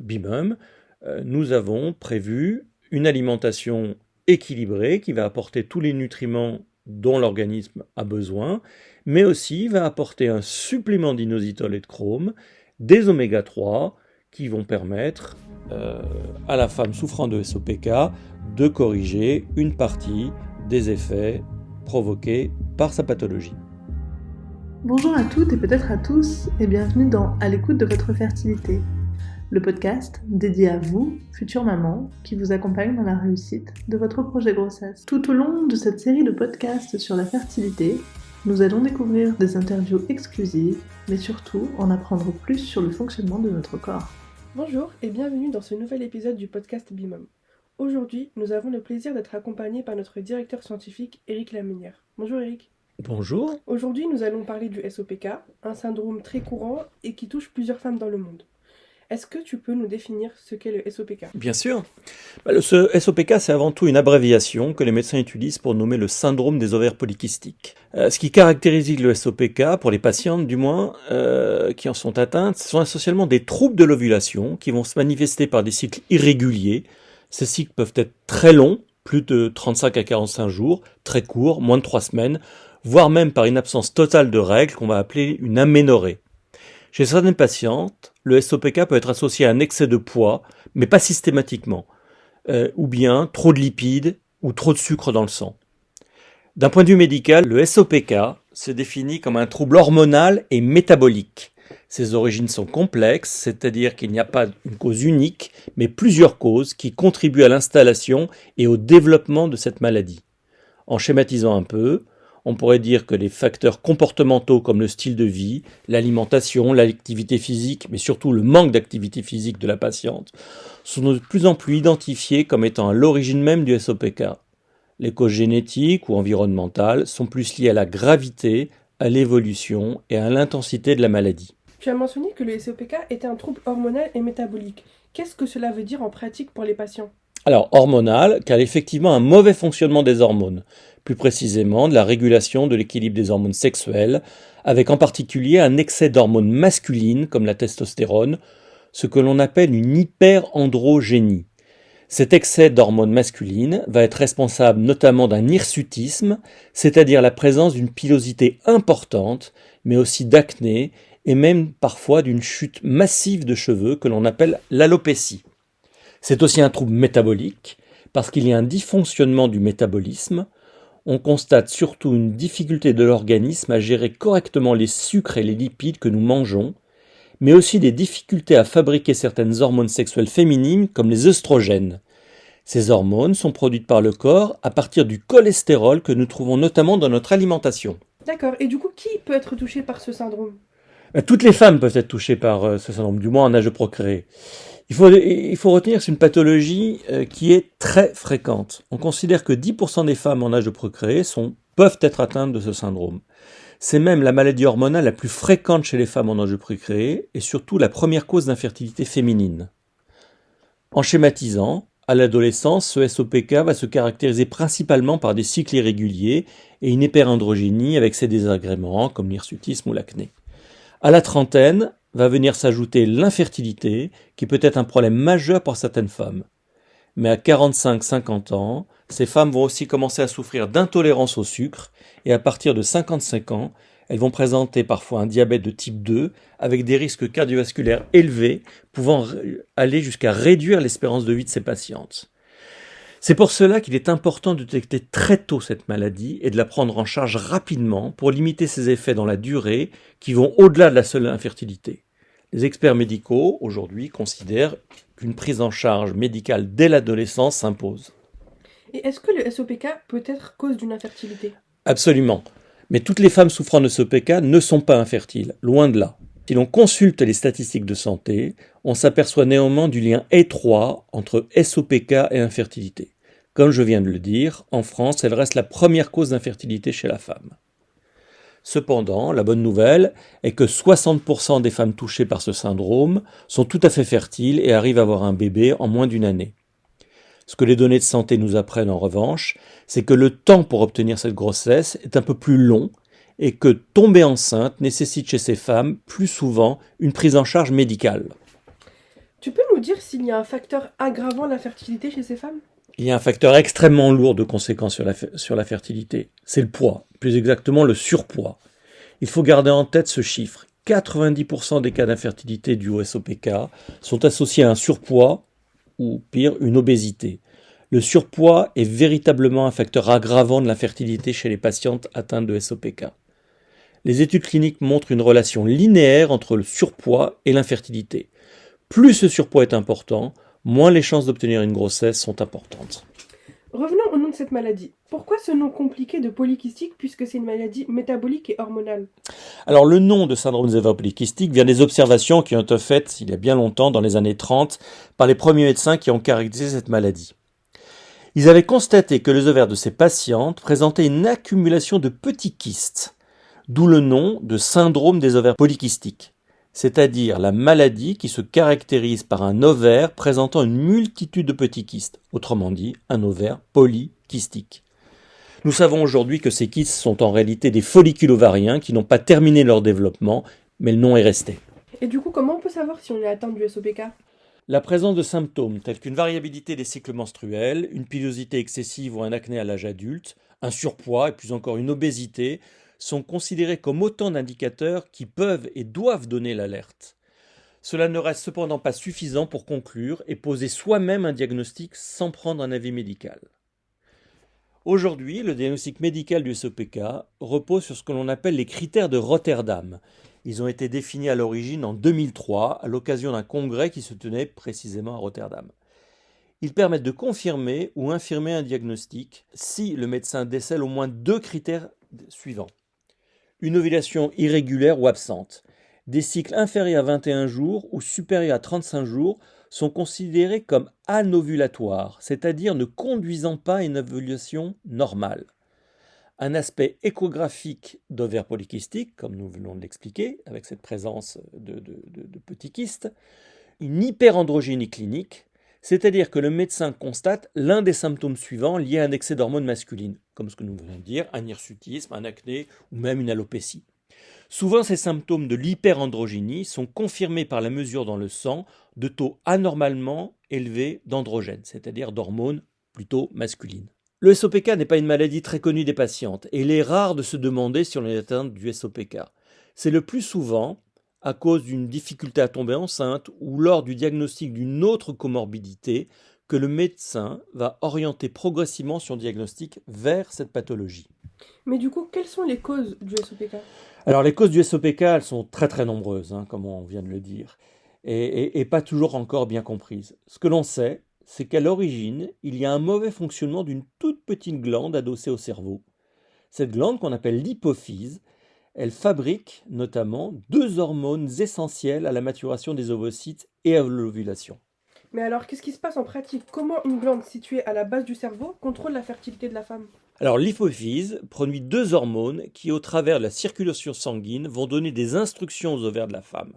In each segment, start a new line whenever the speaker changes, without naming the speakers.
Bimum, nous avons prévu une alimentation équilibrée qui va apporter tous les nutriments dont l'organisme a besoin, mais aussi va apporter un supplément d'inositol et de chrome, des oméga 3 qui vont permettre à la femme souffrant de SOPK de corriger une partie des effets provoqués par sa pathologie.
Bonjour à toutes et peut-être à tous et bienvenue dans À l'écoute de votre fertilité, le podcast dédié à vous, future maman, qui vous accompagne dans la réussite de votre projet grossesse. Tout au long de cette série de podcasts sur la fertilité, nous allons découvrir des interviews exclusives, mais surtout en apprendre plus sur le fonctionnement de notre corps.
Bonjour et bienvenue dans ce nouvel épisode du podcast Bimum. Aujourd'hui, nous avons le plaisir d'être accompagnés par notre directeur scientifique Éric Laménière. Bonjour Éric.
Bonjour.
Aujourd'hui, nous allons parler du SOPK, un syndrome très courant et qui touche plusieurs femmes dans le monde. Est-ce que tu peux nous définir ce qu'est le SOPK ?
Bien sûr. Ce SOPK, c'est avant tout une abréviation que les médecins utilisent pour nommer le syndrome des ovaires polykystiques. Ce qui caractérise le SOPK, pour les patientes du moins, qui en sont atteintes, ce sont essentiellement des troubles de l'ovulation qui vont se manifester par des cycles irréguliers. Ces cycles peuvent être très longs, plus de 35 à 45 jours, très courts, moins de 3 semaines, voire même par une absence totale de règles qu'on va appeler une aménorrhée. Chez certaines patientes, le SOPK peut être associé à un excès de poids, mais pas systématiquement, ou bien trop de lipides ou trop de sucre dans le sang. D'un point de vue médical, le SOPK se définit comme un trouble hormonal et métabolique. Ses origines sont complexes, c'est-à-dire qu'il n'y a pas une cause unique, mais plusieurs causes qui contribuent à l'installation et au développement de cette maladie. En schématisant un peu, on pourrait dire que les facteurs comportementaux comme le style de vie, l'alimentation, l'activité physique, mais surtout le manque d'activité physique de la patiente, sont de plus en plus identifiés comme étant à l'origine même du SOPK. Les causes génétiques ou environnementales sont plus liées à la gravité, à l'évolution et à l'intensité de la maladie.
Tu as mentionné que le SOPK était un trouble hormonal et métabolique. Qu'est-ce que cela veut dire en pratique pour les patients ?
Alors, hormonal, car effectivement un mauvais fonctionnement des hormones, plus précisément de la régulation de l'équilibre des hormones sexuelles, avec en particulier un excès d'hormones masculines comme la testostérone, ce que l'on appelle une hyperandrogénie. Cet excès d'hormones masculines va être responsable notamment d'un hirsutisme, c'est-à-dire la présence d'une pilosité importante, mais aussi d'acné et même parfois d'une chute massive de cheveux que l'on appelle l'alopécie. C'est aussi un trouble métabolique, parce qu'il y a un dysfonctionnement du métabolisme. On constate surtout une difficulté de l'organisme à gérer correctement les sucres et les lipides que nous mangeons, mais aussi des difficultés à fabriquer certaines hormones sexuelles féminines comme les œstrogènes. Ces hormones sont produites par le corps à partir du cholestérol que nous trouvons notamment dans notre alimentation.
D'accord, et du coup, qui peut être touché par ce syndrome ?
Toutes les femmes peuvent être touchées par ce syndrome, du moins en âge de procréer. Il faut retenir que c'est une pathologie qui est très fréquente. On considère que 10% des femmes en âge de procréer peuvent être atteintes de ce syndrome. C'est même la maladie hormonale la plus fréquente chez les femmes en âge de procréer et surtout la première cause d'infertilité féminine. En schématisant, à l'adolescence, ce SOPK va se caractériser principalement par des cycles irréguliers et une hyperandrogénie avec ses désagréments comme l'hirsutisme ou l'acné. À la trentaine, va venir s'ajouter l'infertilité, qui peut être un problème majeur pour certaines femmes. Mais à 45-50 ans, ces femmes vont aussi commencer à souffrir d'intolérance au sucre, et à partir de 55 ans, elles vont présenter parfois un diabète de type 2, avec des risques cardiovasculaires élevés, pouvant aller jusqu'à réduire l'espérance de vie de ces patientes. C'est pour cela qu'il est important de détecter très tôt cette maladie et de la prendre en charge rapidement pour limiter ses effets dans la durée qui vont au-delà de la seule infertilité. Les experts médicaux, aujourd'hui, considèrent qu'une prise en charge médicale dès l'adolescence s'impose.
Et est-ce que le SOPK peut être cause d'une infertilité ?
Absolument. Mais toutes les femmes souffrant de SOPK ne sont pas infertiles, loin de là. Si l'on consulte les statistiques de santé, on s'aperçoit néanmoins du lien étroit entre SOPK et infertilité. Comme je viens de le dire, en France, elle reste la première cause d'infertilité chez la femme. Cependant, la bonne nouvelle est que 60% des femmes touchées par ce syndrome sont tout à fait fertiles et arrivent à avoir un bébé en moins d'une année. Ce que les données de santé nous apprennent en revanche, c'est que le temps pour obtenir cette grossesse est un peu plus long et que tomber enceinte nécessite chez ces femmes plus souvent une prise en charge médicale.
dire s'il y a un facteur aggravant l'infertilité chez ces femmes?
Il y a un facteur extrêmement lourd de conséquences sur la fertilité. C'est le poids, plus exactement le surpoids. Il faut garder en tête ce chiffre. 90% des cas d'infertilité dus au SOPK sont associés à un surpoids ou pire, une obésité. Le surpoids est véritablement un facteur aggravant de l'infertilité chez les patientes atteintes de SOPK. Les études cliniques montrent une relation linéaire entre le surpoids et l'infertilité. Plus ce surpoids est important, moins les chances d'obtenir une grossesse sont importantes.
Revenons au nom de cette maladie. Pourquoi ce nom compliqué de polykystique puisque c'est une maladie métabolique et hormonale?
Alors le nom de syndrome des ovaires polykystiques vient des observations qui ont été faites il y a bien longtemps, dans les années 30, par les premiers médecins qui ont caractérisé cette maladie. Ils avaient constaté que les ovaires de ces patientes présentaient une accumulation de petits kystes, d'où le nom de syndrome des ovaires polykystiques, c'est-à-dire la maladie qui se caractérise par un ovaire présentant une multitude de petits kystes, autrement dit un ovaire polykystique. Nous savons aujourd'hui que ces kystes sont en réalité des follicules ovariens qui n'ont pas terminé leur développement, mais le nom est resté.
Et du coup, comment on peut savoir si on est atteint du SOPK?
La présence de symptômes tels qu'une variabilité des cycles menstruels, une pilosité excessive ou un acné à l'âge adulte, un surpoids et plus encore une obésité sont considérés comme autant d'indicateurs qui peuvent et doivent donner l'alerte. Cela ne reste cependant pas suffisant pour conclure et poser soi-même un diagnostic sans prendre un avis médical. Aujourd'hui, le diagnostic médical du SOPK repose sur ce que l'on appelle les critères de Rotterdam. Ils ont été définis à l'origine en 2003 à l'occasion d'un congrès qui se tenait précisément à Rotterdam. Ils permettent de confirmer ou infirmer un diagnostic si le médecin décèle au moins 2 critères suivants. Une ovulation irrégulière ou absente, des cycles inférieurs à 21 jours ou supérieurs à 35 jours sont considérés comme anovulatoires, c'est-à-dire ne conduisant pas à une ovulation normale. Un aspect échographique d'ovaire polykystique, comme nous venons de l'expliquer, avec cette présence de petits kystes, une hyperandrogénie clinique, c'est-à-dire que le médecin constate l'un des symptômes suivants liés à un excès d'hormones masculines, comme ce que nous venons de dire, un hirsutisme, un acné ou même une alopécie. Souvent, ces symptômes de l'hyperandrogénie sont confirmés par la mesure dans le sang de taux anormalement élevés d'androgènes, c'est-à-dire d'hormones plutôt masculines. Le SOPK n'est pas une maladie très connue des patientes et il est rare de se demander si on est atteinte du SOPK. C'est le plus souvent à cause d'une difficulté à tomber enceinte ou lors du diagnostic d'une autre comorbidité que le médecin va orienter progressivement son diagnostic vers cette pathologie.
Mais du coup, quelles sont les causes du SOPK?
Alors les causes du SOPK, elles sont très très nombreuses, comme on vient de le dire, et pas toujours encore bien comprises. Ce que l'on sait, c'est qu'à l'origine, il y a un mauvais fonctionnement d'une toute petite glande adossée au cerveau. Cette glande qu'on appelle l'hypophyse, elle fabrique notamment 2 hormones essentielles à la maturation des ovocytes et à l'ovulation.
Mais alors, qu'est-ce qui se passe en pratique? Comment une glande située à la base du cerveau contrôle la fertilité de la femme?
Alors l'hypophyse produit 2 hormones qui, au travers de la circulation sanguine, vont donner des instructions aux ovaires de la femme.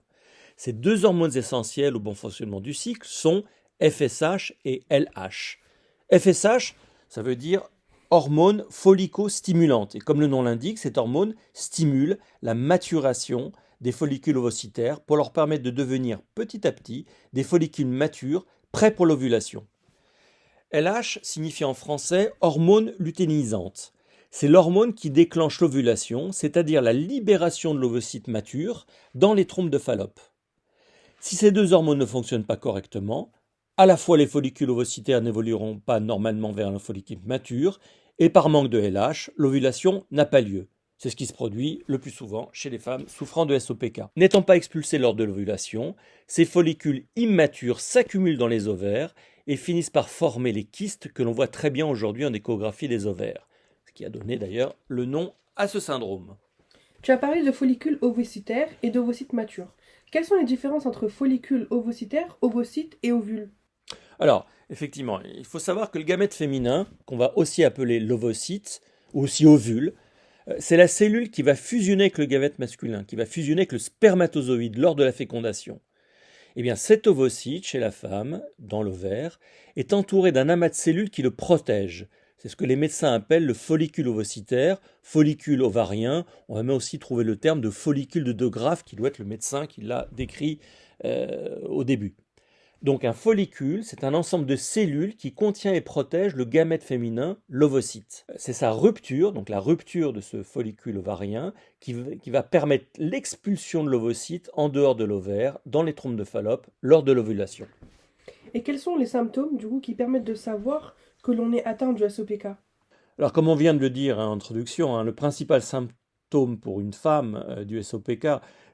Ces 2 hormones essentielles au bon fonctionnement du cycle sont FSH et LH. FSH, ça veut dire hormone follicostimulante. Et comme le nom l'indique, cette hormone stimule la maturation des follicules ovocytaires pour leur permettre de devenir petit à petit des follicules matures prêts pour l'ovulation. LH signifie en français hormone lutéinisante. C'est l'hormone qui déclenche l'ovulation, c'est-à-dire la libération de l'ovocyte mature dans les trompes de Fallope. Si ces 2 hormones ne fonctionnent pas correctement, à la fois les follicules ovocytaires n'évolueront pas normalement vers un follicule mature, et par manque de LH, l'ovulation n'a pas lieu. C'est ce qui se produit le plus souvent chez les femmes souffrant de SOPK. N'étant pas expulsés lors de l'ovulation, ces follicules immatures s'accumulent dans les ovaires et finissent par former les kystes que l'on voit très bien aujourd'hui en échographie des ovaires, ce qui a donné d'ailleurs le nom à ce syndrome.
Tu as parlé de follicules ovocytaires et d'ovocytes matures. Quelles sont les différences entre follicules ovocytaires, ovocytes et ovules?
Alors, effectivement, il faut savoir que le gamète féminin, qu'on va aussi appeler l'ovocyte, ou aussi ovule, c'est la cellule qui va fusionner avec le gamète masculin, qui va fusionner avec le spermatozoïde lors de la fécondation. Eh bien, cet ovocyte, chez la femme, dans l'ovaire, est entouré d'un amas de cellules qui le protègent. C'est ce que les médecins appellent le follicule ovocytaire, follicule ovarien. On va même aussi trouver le terme de follicule de De Graaf, qui doit être le médecin qui l'a décrit au début. Donc un follicule, c'est un ensemble de cellules qui contient et protège le gamète féminin, l'ovocyte. C'est sa rupture, donc la rupture de ce follicule ovarien, qui va permettre l'expulsion de l'ovocyte en dehors de l'ovaire, dans les trompes de Fallope, lors de l'ovulation.
Et quels sont les symptômes, du coup, qui permettent de savoir que l'on est atteint du SOPK?
Alors comme on vient de le dire en introduction, le principal symptôme pour une femme du SOPK,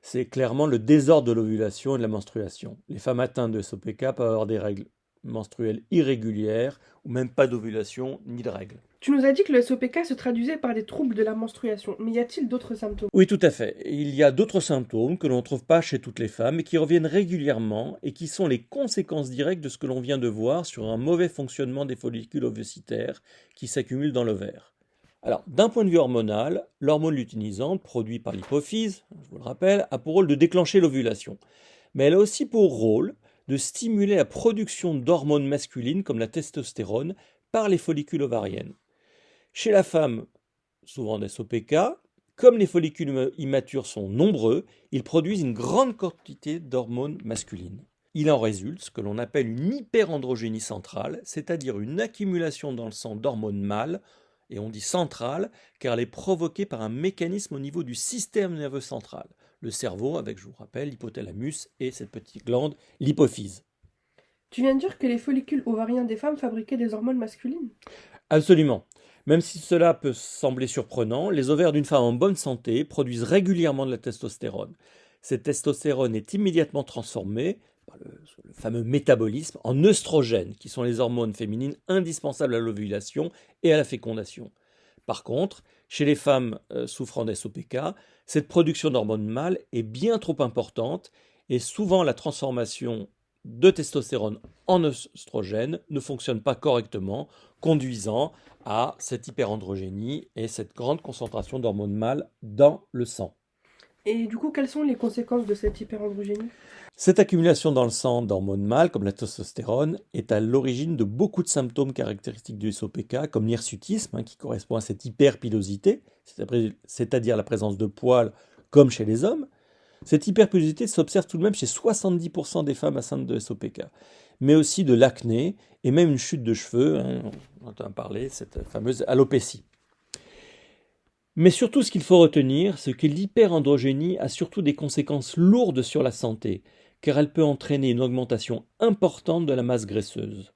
c'est clairement le désordre de l'ovulation et de la menstruation. Les femmes atteintes de SOPK peuvent avoir des règles menstruelles irrégulières ou même pas d'ovulation ni de règles.
Tu nous as dit que le SOPK se traduisait par des troubles de la menstruation, mais y a-t-il d'autres symptômes?
Oui, tout à fait. Il y a d'autres symptômes que l'on ne trouve pas chez toutes les femmes et qui reviennent régulièrement et qui sont les conséquences directes de ce que l'on vient de voir sur un mauvais fonctionnement des follicules ovocytaires qui s'accumulent dans l'ovaire. Alors, d'un point de vue hormonal, l'hormone luteinisante, produite par l'hypophyse, je vous le rappelle, a pour rôle de déclencher l'ovulation. Mais elle a aussi pour rôle de stimuler la production d'hormones masculines comme la testostérone par les follicules ovariennes. Chez la femme, souvent des SOPK, comme les follicules immatures sont nombreux, ils produisent une grande quantité d'hormones masculines. Il en résulte ce que l'on appelle une hyperandrogénie centrale, c'est-à-dire une accumulation dans le sang d'hormones mâles, et on dit centrale car elle est provoquée par un mécanisme au niveau du système nerveux central, le cerveau avec, je vous rappelle, l'hypothalamus et cette petite glande, l'hypophyse.
Tu viens de dire que les follicules ovariens des femmes fabriquaient des hormones masculines?
Absolument. Même si cela peut sembler surprenant, les ovaires d'une femme en bonne santé produisent régulièrement de la testostérone. Cette testostérone est immédiatement transformée par le fameux métabolisme en œstrogènes, qui sont les hormones féminines indispensables à l'ovulation et à la fécondation. Par contre, chez les femmes souffrant d'SOPK, cette production d'hormones mâles est bien trop importante et souvent la transformation de testostérone en œstrogène ne fonctionne pas correctement, conduisant à cette hyperandrogénie et cette grande concentration d'hormones mâles dans le sang.
Et du coup, quelles sont les conséquences de cette hyperandrogénie?
Cette accumulation dans le sang d'hormones mâles, comme la testostérone, est à l'origine de beaucoup de symptômes caractéristiques du SOPK, comme l'hirsutisme, qui correspond à cette hyperpilosité, c'est-à-dire la présence de poils comme chez les hommes. Cette hyperpilosité s'observe tout de même chez 70% des femmes atteintes de SOPK, mais aussi de l'acné et même une chute de cheveux, on entend parler, cette fameuse alopécie. Mais surtout, ce qu'il faut retenir, c'est que l'hyperandrogénie a surtout des conséquences lourdes sur la santé, car elle peut entraîner une augmentation importante de la masse graisseuse.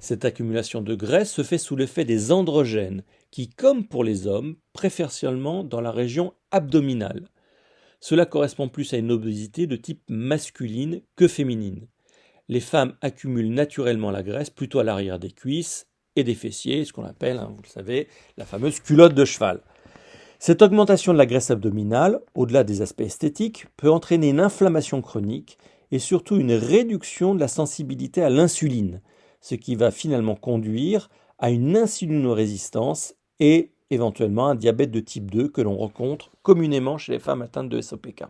Cette accumulation de graisse se fait sous l'effet des androgènes, qui, comme pour les hommes, préfèrent seulement dans la région abdominale. Cela correspond plus à une obésité de type masculine que féminine. Les femmes accumulent naturellement la graisse plutôt à l'arrière des cuisses et des fessiers, ce qu'on appelle, vous le savez, la fameuse culotte de cheval. Cette augmentation de la graisse abdominale, au-delà des aspects esthétiques, peut entraîner une inflammation chronique et surtout une réduction de la sensibilité à l'insuline, ce qui va finalement conduire à une insulinorésistance et éventuellement un diabète de type 2 que l'on rencontre communément chez les femmes atteintes de SOPK.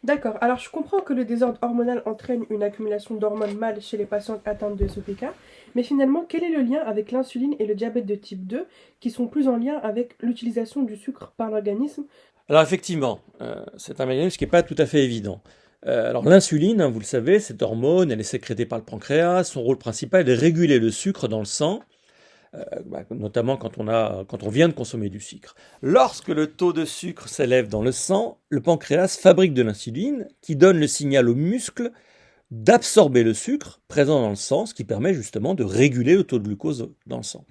D'accord, alors je comprends que le désordre hormonal entraîne une accumulation d'hormones mâles chez les patientes atteintes de SOPK, mais finalement, quel est le lien avec l'insuline et le diabète de type 2 qui sont plus en lien avec l'utilisation du sucre par l'organisme?
Alors effectivement, c'est un mécanisme qui n'est pas tout à fait évident. Alors l'insuline, vous le savez, cette hormone, elle est sécrétée par le pancréas, son rôle principal est de réguler le sucre dans le sang, notamment quand on vient de consommer du sucre. Lorsque le taux de sucre s'élève dans le sang, le pancréas fabrique de l'insuline qui donne le signal aux muscles d'absorber le sucre présent dans le sang, ce qui permet justement de réguler le taux de glucose dans le sang.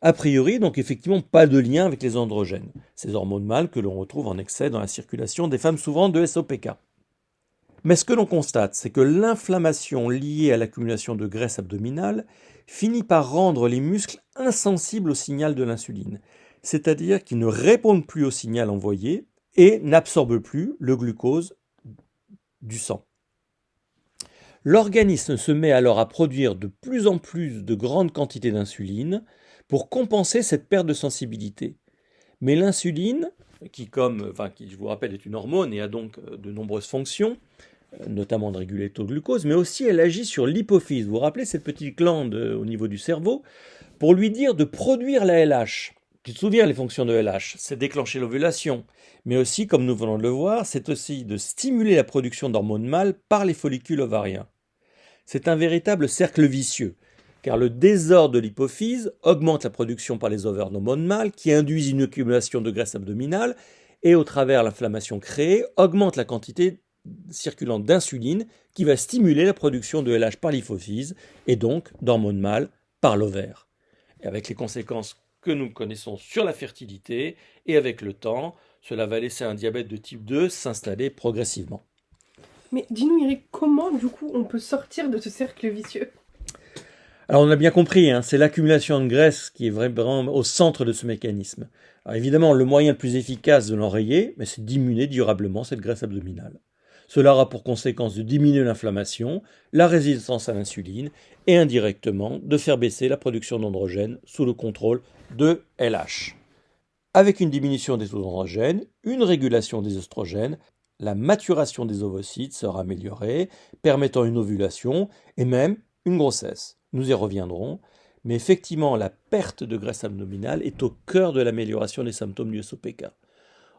A priori, donc effectivement, pas de lien avec les androgènes, ces hormones mâles que l'on retrouve en excès dans la circulation des femmes souffrant de SOPK. Mais ce que l'on constate, c'est que l'inflammation liée à l'accumulation de graisse abdominale finit par rendre les muscles insensibles au signal de l'insuline, c'est-à-dire qu'ils ne répondent plus au signal envoyé et n'absorbent plus le glucose du sang. L'organisme se met alors à produire de plus en plus de grandes quantités d'insuline pour compenser cette perte de sensibilité. Mais l'insuline, qui je vous rappelle est une hormone et a donc de nombreuses fonctions, notamment de réguler le taux de glucose, mais aussi elle agit sur l'hypophyse. Vous vous rappelez cette petite glande au niveau du cerveau, pour lui dire de produire la LH. Tu te souviens les fonctions de LH? C'est déclencher l'ovulation, mais aussi, comme nous venons de le voir, c'est aussi de stimuler la production d'hormones mâles par les follicules ovariens. C'est un véritable cercle vicieux, car le désordre de l'hypophyse augmente la production par les ovaires d'hormones mâles qui induisent une accumulation de graisse abdominale et, au travers l'inflammation créée, augmente la quantité circulante d'insuline qui va stimuler la production de LH par l'hypophyse et donc d'hormones mâles par l'ovaire. Et avec les conséquences que nous connaissons sur la fertilité, et avec le temps, cela va laisser un diabète de type 2 s'installer progressivement.
Mais dis-nous, Eric, comment du coup on peut sortir de ce cercle vicieux?
Alors on a bien compris, c'est l'accumulation de graisse qui est vraiment au centre de ce mécanisme. Alors évidemment, le moyen le plus efficace de l'enrayer, c'est de diminuer durablement cette graisse abdominale. Cela aura pour conséquence de diminuer l'inflammation, la résistance à l'insuline et indirectement de faire baisser la production d'androgènes sous le contrôle de LH. Avec une diminution des taux d'androgènes, une régulation des oestrogènes, la maturation des ovocytes sera améliorée, permettant une ovulation et même une grossesse. Nous y reviendrons, mais effectivement la perte de graisse abdominale est au cœur de l'amélioration des symptômes du SOPK.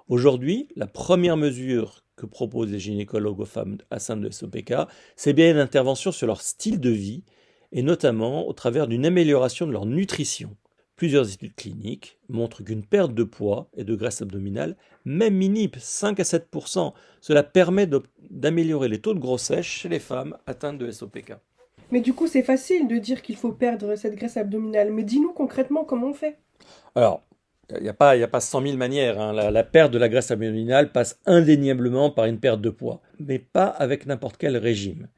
Aujourd'hui, la première mesure que proposent les gynécologues aux femmes atteintes de SOPK, c'est bien une intervention sur leur style de vie, et notamment au travers d'une amélioration de leur nutrition. Plusieurs études cliniques montrent qu'une perte de poids et de graisse abdominale, même minime, 5 à 7%, cela permet d'améliorer les taux de grossesse chez les femmes atteintes de SOPK.
Mais du coup, c'est facile de dire qu'il faut perdre cette graisse abdominale, mais dis-nous concrètement comment on fait.
Alors, il n'y a pas 100 000 manières. La perte de la graisse abdominale passe indéniablement par une perte de poids, mais pas avec n'importe quel régime.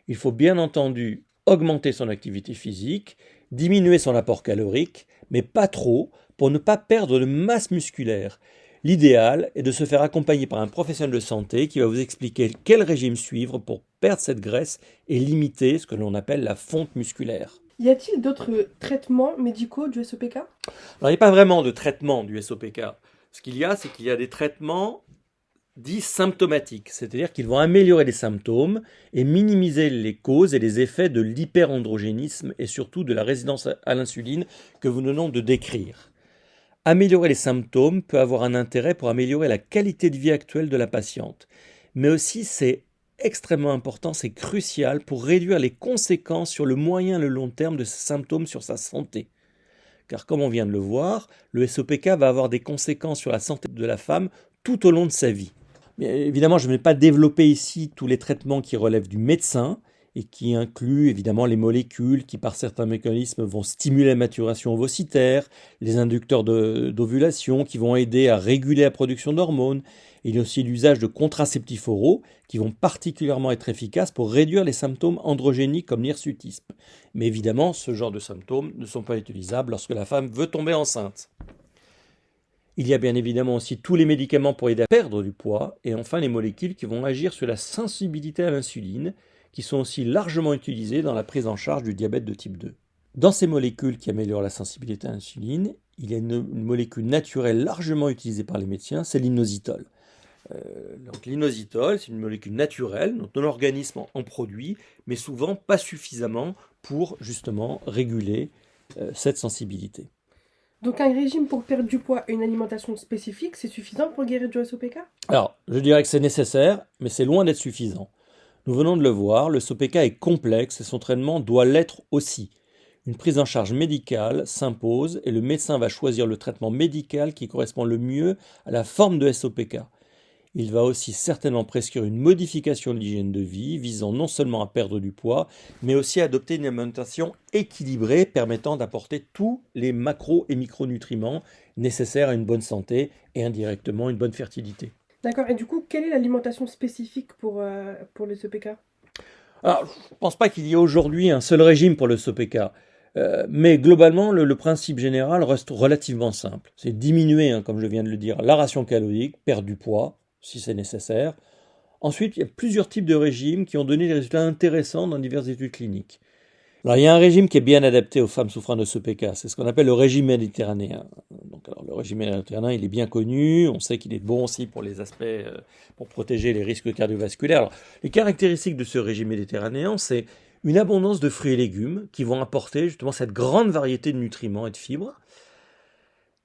Il faut bien entendu augmenter son activité physique, diminuer son apport calorique, mais pas trop, pour ne pas perdre de masse musculaire. L'idéal est de se faire accompagner par un professionnel de santé qui va vous expliquer quel régime suivre pour perdre cette graisse et limiter ce que l'on appelle la fonte musculaire.
Y a-t-il d'autres traitements médicaux du SOPK?
Alors, il n'y a pas vraiment de traitement du SOPK. Ce qu'il y a, c'est qu'il y a des traitements dits symptomatiques, c'est-à-dire qu'ils vont améliorer les symptômes et minimiser les causes et les effets de l'hyperandrogénisme et surtout de la résistance à l'insuline que nous venons de décrire. Améliorer les symptômes peut avoir un intérêt pour améliorer la qualité de vie actuelle de la patiente, mais aussi c'est extrêmement important, c'est crucial pour réduire les conséquences sur le moyen et le long terme de ces symptômes sur sa santé. Car comme on vient de le voir, le SOPK va avoir des conséquences sur la santé de la femme tout au long de sa vie. Mais évidemment, je ne vais pas développer ici tous les traitements qui relèvent du médecin et qui incluent évidemment les molécules qui par certains mécanismes vont stimuler la maturation ovocytaire, les inducteurs d'ovulation qui vont aider à réguler la production d'hormones. Il y a aussi l'usage de contraceptifs oraux qui vont particulièrement être efficaces pour réduire les symptômes androgéniques comme l'hirsutisme. Mais évidemment, ce genre de symptômes ne sont pas utilisables lorsque la femme veut tomber enceinte. Il y a bien évidemment aussi tous les médicaments pour aider à perdre du poids et enfin les molécules qui vont agir sur la sensibilité à l'insuline qui sont aussi largement utilisées dans la prise en charge du diabète de type 2. Dans ces molécules qui améliorent la sensibilité à l'insuline, il y a une molécule naturelle largement utilisée par les médecins, c'est l'inositol. Donc l'inositol, c'est une molécule naturelle dont l'organisme en produit, mais souvent pas suffisamment pour justement réguler cette sensibilité.
Donc un régime pour perdre du poids et une alimentation spécifique, c'est suffisant pour guérir du SOPK?
Alors, je dirais que c'est nécessaire, mais c'est loin d'être suffisant. Nous venons de le voir, le SOPK est complexe et son traitement doit l'être aussi. Une prise en charge médicale s'impose et le médecin va choisir le traitement médical qui correspond le mieux à la forme de SOPK. Il va aussi certainement prescrire une modification de l'hygiène de vie visant non seulement à perdre du poids, mais aussi à adopter une alimentation équilibrée permettant d'apporter tous les macro- et micronutriments nécessaires à une bonne santé et indirectement une bonne fertilité.
D'accord, et du coup, quelle est l'alimentation spécifique pour le SOPK?
Alors, je ne pense pas qu'il y ait aujourd'hui un seul régime pour le SOPK, mais globalement, le principe général reste relativement simple. C'est diminuer, comme je viens de le dire, la ration calorique, perdre du poids, si c'est nécessaire. Ensuite, il y a plusieurs types de régimes qui ont donné des résultats intéressants dans diverses études cliniques. Alors, il y a un régime qui est bien adapté aux femmes souffrant de SOPK, c'est ce qu'on appelle le régime méditerranéen. Donc, alors, le régime méditerranéen, il est bien connu, on sait qu'il est bon aussi pour les aspects, pour protéger les risques cardiovasculaires. Alors, les caractéristiques de ce régime méditerranéen, c'est une abondance de fruits et légumes qui vont apporter justement cette grande variété de nutriments et de fibres,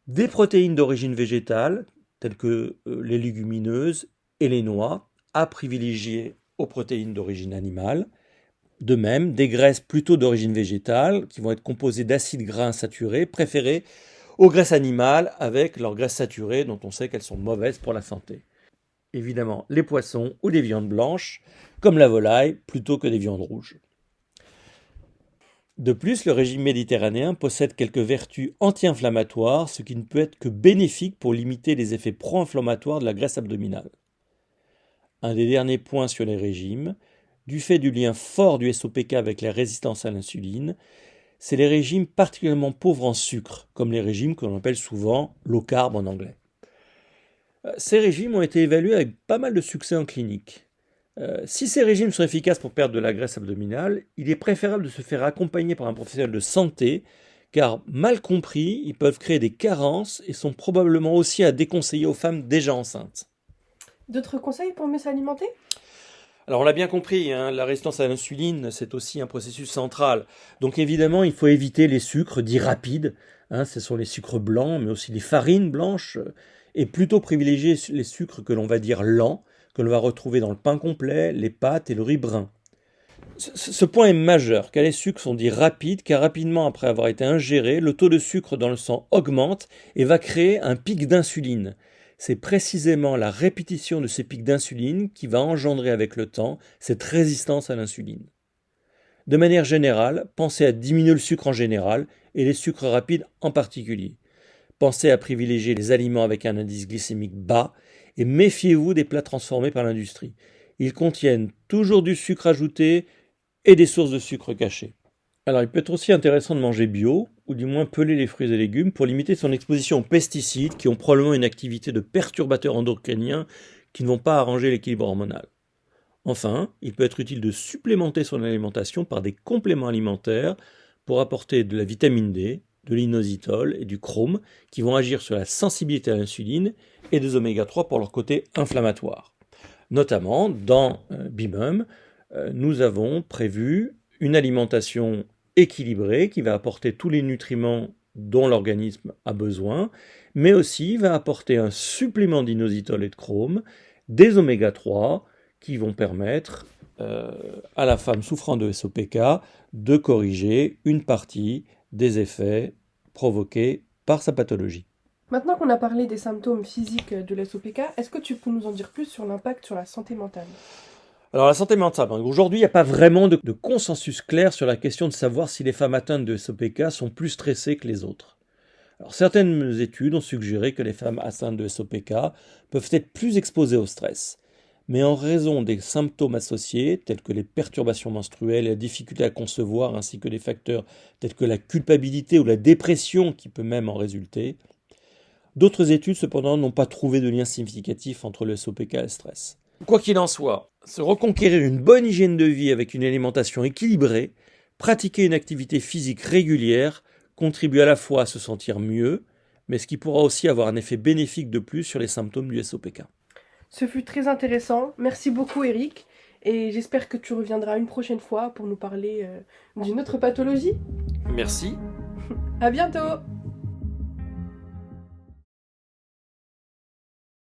des protéines d'origine végétale, telles que les légumineuses et les noix, à privilégier aux protéines d'origine animale, De même, des graisses plutôt d'origine végétale, qui vont être composées d'acides gras insaturés, préférées aux graisses animales avec leurs graisses saturées dont on sait qu'elles sont mauvaises pour la santé. Évidemment, les poissons ou les viandes blanches, comme la volaille, plutôt que des viandes rouges. De plus, le régime méditerranéen possède quelques vertus anti-inflammatoires, ce qui ne peut être que bénéfique pour limiter les effets pro-inflammatoires de la graisse abdominale. Un des derniers points sur les régimes, du fait du lien fort du SOPK avec la résistance à l'insuline, c'est les régimes particulièrement pauvres en sucre, comme les régimes que l'on appelle souvent low carb en anglais. Ces régimes ont été évalués avec pas mal de succès en clinique. Si ces régimes sont efficaces pour perdre de la graisse abdominale, il est préférable de se faire accompagner par un professionnel de santé, car mal compris, ils peuvent créer des carences et sont probablement aussi à déconseiller aux femmes déjà enceintes.
D'autres conseils pour mieux s'alimenter ?
Alors on l'a bien compris, la résistance à l'insuline, c'est aussi un processus central. Donc évidemment, il faut éviter les sucres dits rapides. Ce sont les sucres blancs, mais aussi les farines blanches, et plutôt privilégier les sucres que l'on va dire lents, que l'on va retrouver dans le pain complet, les pâtes et le riz brun. Ce point est majeur, car les sucres sont dits rapides, car rapidement après avoir été ingérés, le taux de sucre dans le sang augmente et va créer un pic d'insuline. C'est précisément la répétition de ces pics d'insuline qui va engendrer avec le temps cette résistance à l'insuline. De manière générale, pensez à diminuer le sucre en général et les sucres rapides en particulier. Pensez à privilégier les aliments avec un indice glycémique bas et méfiez-vous des plats transformés par l'industrie. Ils contiennent toujours du sucre ajouté et des sources de sucre cachées. Alors il peut être aussi intéressant de manger bio, ou du moins peler les fruits et légumes pour limiter son exposition aux pesticides qui ont probablement une activité de perturbateurs endocriniens qui ne vont pas arranger l'équilibre hormonal. Enfin, il peut être utile de supplémenter son alimentation par des compléments alimentaires pour apporter de la vitamine D, de l'inositol et du chrome qui vont agir sur la sensibilité à l'insuline et des oméga 3 pour leur côté inflammatoire. Notamment, dans Bimum, nous avons prévu une alimentation équilibrée qui va apporter tous les nutriments dont l'organisme a besoin, mais aussi va apporter un supplément d'inositol et de chrome, des oméga 3 qui vont permettre à la femme souffrant de SOPK de corriger une partie des effets provoqués par sa pathologie.
Maintenant qu'on a parlé des symptômes physiques de l'SOPK, est-ce que tu peux nous en dire plus sur l'impact sur la santé mentale ?
Alors la santé mentale, aujourd'hui il n'y a pas vraiment de consensus clair sur la question de savoir si les femmes atteintes de SOPK sont plus stressées que les autres. Alors certaines études ont suggéré que les femmes atteintes de SOPK peuvent être plus exposées au stress. Mais en raison des symptômes associés, tels que les perturbations menstruelles, la difficulté à concevoir, ainsi que des facteurs tels que la culpabilité ou la dépression qui peut même en résulter, d'autres études cependant n'ont pas trouvé de lien significatif entre le SOPK et le stress. Quoi qu'il en soit, se reconquérir une bonne hygiène de vie avec une alimentation équilibrée, pratiquer une activité physique régulière contribue à la fois à se sentir mieux, mais ce qui pourra aussi avoir un effet bénéfique de plus sur les symptômes du SOPK.
Ce fut très intéressant. Merci beaucoup Eric. Et j'espère que tu reviendras une prochaine fois pour nous parler d'une autre pathologie.
Merci.
À bientôt!